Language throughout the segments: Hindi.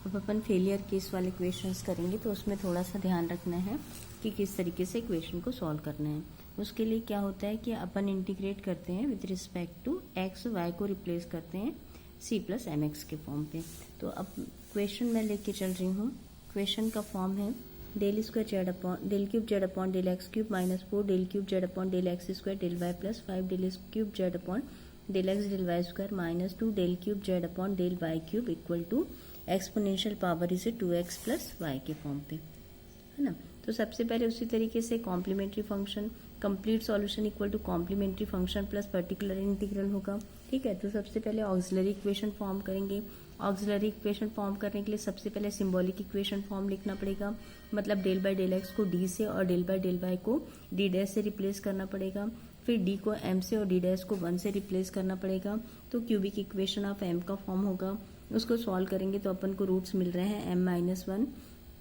अब अपन फेलियर केस वाले क्वेश्चंस करेंगे तो उसमें थोड़ा सा ध्यान रखना है कि किस तरीके से इक्वेशन को सॉल्व करना है। उसके लिए क्या होता है कि अपन इंटीग्रेट करते हैं with respect to x, y को रिप्लेस करते हैं सी प्लस एम एक्स के फॉर्म पे। तो अब क्वेश्चन मैं लेके चल रही हूँ। क्वेश्चन का फॉर्म है del square z upon del cube z upon del x cube minus 4 del cube z upon del x square del y plus 5 del cube z upon del x del y square minus 2 del cube z upon del y cube equal to exponential power इसे 2x प्लस वाई के फॉर्म पे, है ना। तो सबसे पहले उसी तरीके से complementary function complete solution equal to complementary function plus particular integral होगा। ठीक है, तो सबसे पहले ऑक्सिलरी इक्वेशन फॉर्म करेंगे। ऑक्सिलरी इक्वेशन फॉर्म करने के लिए सबसे पहले सिंबॉलिक इक्वेशन फॉर्म लिखना पड़ेगा, मतलब डेल बाई डेल एक्स को डी से और डेल बाई डेल वाई को डी डैश से रिप्लेस करना पड़ेगा। फिर डी को एम से और डी डैश को 1 से रिप्लेस करना पड़ेगा। तो क्यूबिक इक्वेशन ऑफ एम का फॉर्म होगा। उसको सॉल्व करेंगे तो अपन को रूट्स मिल रहे हैं m minus 1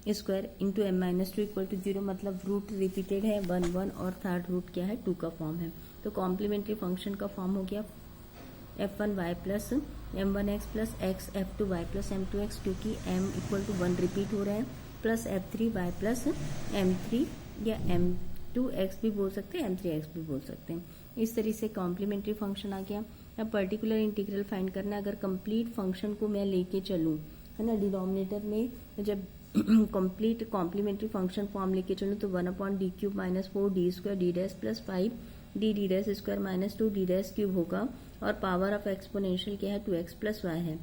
square into m minus 2 equal to 0, मतलब रूट रिपीटेड है 1 1 और थर्ड रूट क्या है 2 का फॉर्म है। तो कॉम्प्लीमेंट्री फंक्शन का फॉर्म हो गया f1y plus m1x plus x f2y plus m2x, क्योंकि m इक्वल टू 1 रिपीट हो रहा है, प्लस f3y प्लस m3 या m2x भी बोल सकते हैं, m3x भी बोल सकते हैं। इस तरह से कॉम्प्लीमेंट्री फंक्शन आ गया। अब पर्टिकुलर इंटीग्रल फाइंड करना है। अगर कंप्लीट फंक्शन को मैं लेके चलूँ, है ना, डिनोमिनेटर में जब कंप्लीट कॉम्प्लीमेंट्री फंक्शन फॉर्म लेके चलूँ तो 1 upon D cube minus 4 D square D dash plus 5 D D dash square minus 2 D dash cube होगा, और पावर ऑफ एक्सपोनेंशियल क्या है 2x प्लस वाई है।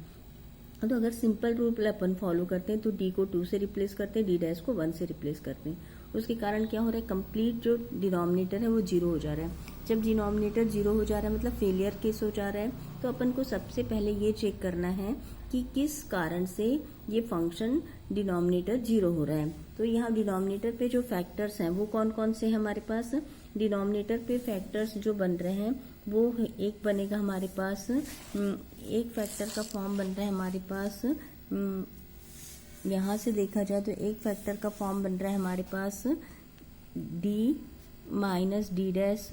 तो अगर सिंपल रूल अपन फॉलो करते हैं तो डी को 2 से रिप्लेस करते हैं, डी डैश को 1 से रिप्लेस करते हैं। उसके कारण क्या हो रहा है, कंप्लीट जो डिनोमिनेटर है वो 0 हो जा रहा है। जब डिनोमिनेटर 0 हो जा रहा है मतलब फेलियर केस हो जा रहा है, तो अपन को सबसे पहले ये चेक करना है कि किस कारण से ये फंक्शन डिनोमिनेटर 0 हो रहा है। तो यहाँ डिनोमिनेटर पे जो फैक्टर्स हैं वो कौन कौन से हैं हमारे पास। डिनोमिनेटर पे फैक्टर्स जो बन रहे हैं वो एक बनेगा हमारे पास, एक फैक्टर का फॉर्म बन रहा है हमारे पास, यहाँ से देखा जाए तो एक फैक्टर का फॉर्म बन रहा है हमारे पास d minus D dash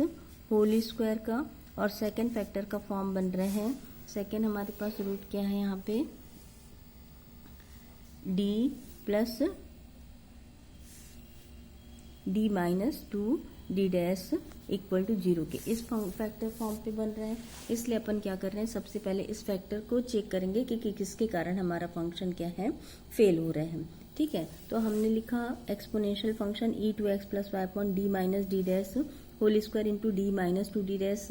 whole square का, और सेकंड फैक्टर का फॉर्म बन रहे हैं, सेकंड हमारे पास रूट क्या है यहाँ पे D plus D minus 2 D dash equal to 0 के इस फैक्टर फॉर्म पे बन रहे हैं। इसलिए अपन क्या कर रहे हैं, सबसे पहले इस फैक्टर को चेक करेंगे कि किसके कारण हमारा फंक्शन क्या है फेल हो रहे हैं। ठीक है, तो हमने लिखा exponential function e to x plus y upon D minus D dash whole square into D minus 2 D dash.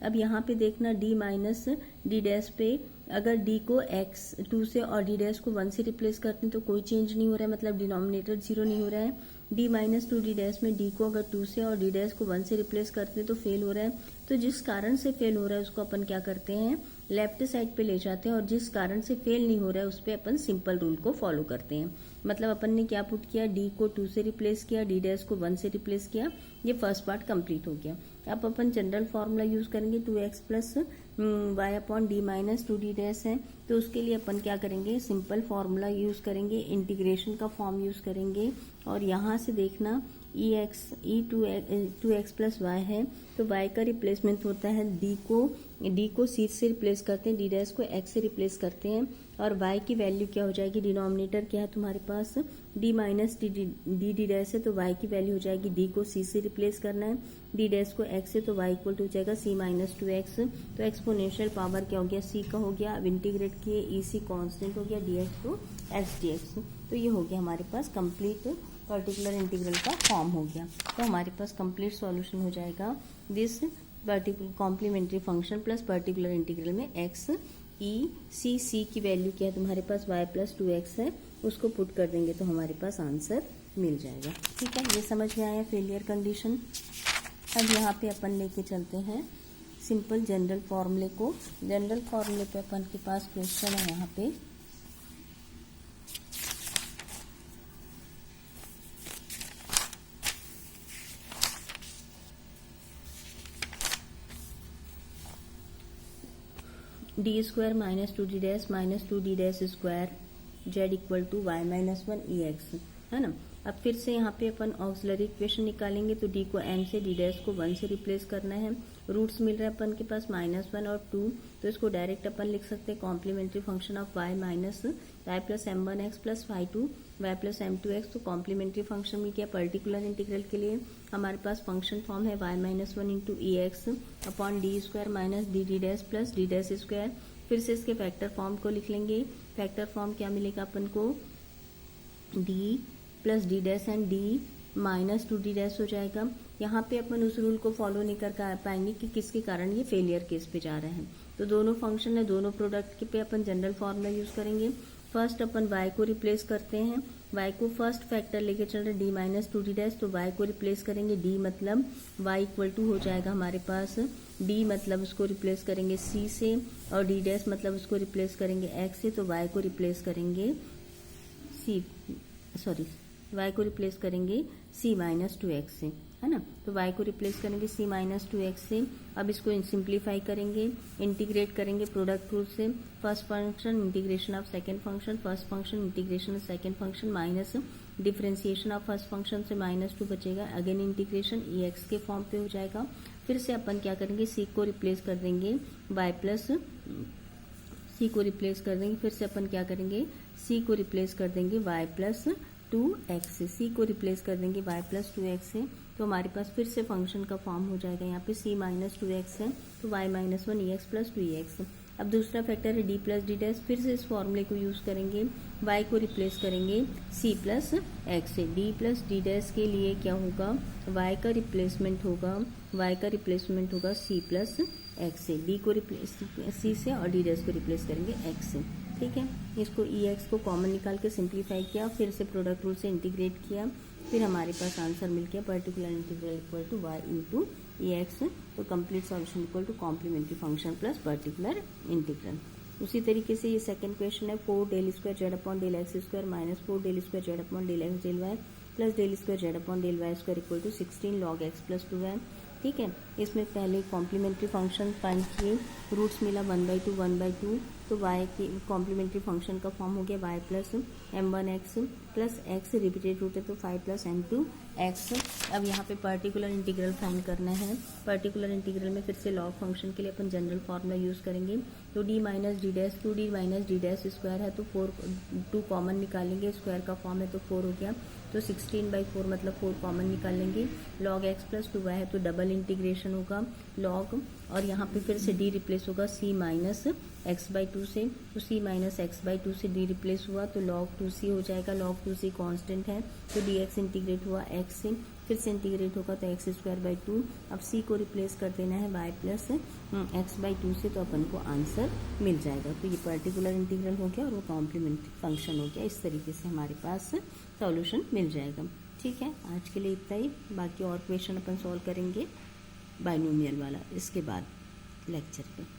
अब यहाँ पे देखना डी माइनस डी डैश पे अगर डी को एक्स 2 से और डी डैश को 1 से रिप्लेस करते हैं तो कोई चेंज नहीं हो रहा है, मतलब डिनोमिनेटर 0 नहीं हो रहा है। डी माइनस 2 डी डैश में डी को अगर 2 से और डी डैश को 1 से रिप्लेस करते हैं तो फेल हो रहा है। तो जिस कारण से फेल हो रहा है उसको अपन क्या करते हैं, लेफ्ट साइड पे ले जाते हैं, और जिस कारण से फेल नहीं हो रहा है उस पर अपन सिंपल रूल को फॉलो करते हैं। मतलब अपन ने क्या पुट किया, डी को 2 से रिप्लेस किया, डी डैश को 1 से रिप्लेस किया, ये फर्स्ट पार्ट कंप्लीट हो गया। अब अपन जनरल फॉर्मूला यूज करेंगे 2x plus y upon D minus 2 D dash है, तो उसके लिए अपन क्या करेंगे, सिंपल फॉर्मूला यूज करेंगे, इंटीग्रेशन का फॉर्म यूज करेंगे, और यहाँ से देखना e to x plus y है, तो वाई का रिप्लेसमेंट होता है डी को सी से रिप्लेस करते हैं, डी डैश को एक्स से रिप्लेस करते हैं, और वाई की वैल्यू क्या हो जाएगी, डिनोमिनेटर क्या है तुम्हारे पास डी माइनस डी डैश है, तो वाई की वैल्यू हो जाएगी डी को सी से रिप्लेस करना है, डी डैश को एक्स से, तो वाई इक्वल टू हो जाएगा सी माइनस 2x। तो एक्सपोनेंशियल पावर क्या हो गया, सी का हो गया। अब इंटीग्रेट किए ई सी कॉन्स्टेंट हो गया dx टू एक्स dx। तो ये हो गया हमारे पास कंप्लीट पर्टिकुलर इंटीग्रल का फॉर्म हो गया। तो हमारे पास कंप्लीट सॉल्यूशन हो जाएगा this particular complementary function plus particular integral में एक्स ई सी की वैल्यू क्या है तुम्हारे पास y प्लस 2x है, उसको पुट कर देंगे तो हमारे पास आंसर मिल जाएगा। ठीक है, ये समझ में आया फेलियर कंडीशन। अब यहाँ पे अपन लेके चलते हैं सिंपल जनरल फॉर्मूले को। जनरल फॉर्मूले पे अपन के पास क्वेश्चन है यहाँ पे, D square minus 2 D dash minus 2 D dash square z equal to y minus 1 e x, है ना। अब फिर से यहाँ पे अपन ऑक्सिलरी इक्वेशन निकालेंगे, तो डी को m से, डी डैश को 1 से रिप्लेस करना है। रूट्स मिल रहा है अपन के पास -1 और 2, तो इसको डायरेक्ट अपन लिख सकते हैं complementary function of y minus y plus m1x plus y2 y plus m2x। तो कॉम्प्लीमेंट्री फंक्शन मिल गया। पर्टिकुलर इंटीग्रल के लिए हमारे पास फंक्शन फॉर्म है y minus 1 into E X upon D square minus D D dash plus D dash square. फिर से इसके फैक्टर फॉर्म को लिख लेंगे। फैक्टर फॉर्म क्या मिलेगा अपन को, D plus D dash and D minus 2d dash हो जाएगा। यहाँ पे अपन उस रूल को फॉलो नहीं कर पाएंगे कि किसके कारण ये फेलियर केस पे जा रहे हैं। तो दोनों फंक्शन है, दोनों प्रोडक्ट के पे अपन जनरल फॉर्मूला यूज करेंगे। फर्स्ट अपन y को रिप्लेस करते हैं, y को फर्स्ट फैक्टर लेके चल रहे d माइनस 2d डैश, तो y को रिप्लेस करेंगे d मतलब y इक्वल टू हो जाएगा हमारे पास d मतलब उसको रिप्लेस करेंगे c से और d डैश मतलब उसको रिप्लेस करेंगे x से, तो y को रिप्लेस करेंगे y को रिप्लेस करेंगे c माइनस 2x से, है ना। तो y को रिप्लेस करेंगे c माइनस 2x से। अब इसको सिंप्लीफाई करेंगे, इंटीग्रेट करेंगे प्रोडक्ट रूल से। First function integration of second function, first function integration of second function minus differentiation of first function से -2 बचेगा। अगेन इंटीग्रेशन ex के फॉर्म पे हो जाएगा। फिर से अपन क्या करेंगे, c को रिप्लेस कर देंगे y प्लस c को रिप्लेस कर देंगे। फिर से अपन क्या करेंगे, c को रिप्लेस कर देंगे y प्लस 2x से, c को रिप्लेस कर देंगे y प्लस 2x से। तो हमारे पास फिर से फंक्शन का फॉर्म हो जाएगा। यहाँ पे c माइनस 2x है तो y minus 1 ex plus 2ex। अब दूसरा फैक्टर है d प्लस डी डैश। फिर से इस फॉर्मूले को यूज करेंगे, y को रिप्लेस करेंगे c प्लस x से। d प्लस डी डैश के लिए क्या होगा, y का रिप्लेसमेंट होगा c प्लस x से। d को रिप्लेस c से और d डैश को रिप्लेस करेंगे x से, ठीक है। इसको ex को कॉमन निकाल के सिंप्लीफाई किया, फिर से प्रोडक्ट रूल से इंटीग्रेट किया, फिर हमारे पास आंसर मिल गया particular integral equal to y into ex। तो complete solution equal to complementary function plus particular integral. उसी तरीके से ये सेकंड क्वेश्चन है 4 del square z upon del x square minus 4 del square z upon del x del y plus del square z upon del y square equal to 16 log x plus 2y, ठीक है। इसमें पहले कॉम्प्लीमेंट्री फंक्शन फाइंड किए, रूट्स मिला 1/2 तो y की कॉम्प्लीमेंट्री फंक्शन का फॉर्म हो गया y plus m1x plus x repeated root है तो 5 प्लस m2x। अब यहाँ पे पर्टिकुलर इंटीग्रल फाइंड करना है। पर्टिकुलर इंटीग्रल में फिर से लॉग फंक्शन के लिए अपन जनरल फार्मूला यूज करेंगे। तो d minus D dash 2d minus D dash square है तो 2 कॉमन निकालेंगे, स्क्वायर का फॉर्म है तो 4 हो गया, तो 16/4 मतलब 4 कॉमन निकालेंगे। लॉग x प्लस 2y है तो डबल इंटीग्रेशन होगा लॉग, और यहाँ पे फिर से d रिप्लेस होगा c माइनस x/2 से, तो c माइनस x/2 से d रिप्लेस हुआ तो log 2c हो जाएगा। log 2c कांस्टेंट है तो dx इंटीग्रेट हुआ x से, फिर से इंटीग्रेट होगा तो x²/2। अब c को रिप्लेस कर देना है y प्लस x/2 से, तो अपन को आंसर मिल जाएगा। तो ये पर्टिकुलर इंटीग्रल हो गया और वो कॉम्प्लीमेंट्री फंक्शन हो गया। इस तरीके से हमारे पास सॉल्यूशन मिल जाएगा, ठीक है। आज के लिए इतना ही, बाकी और क्वेश्चन अपन सॉल्व करेंगे बाइनोमियल वाला इसके बाद लेक्चर पे।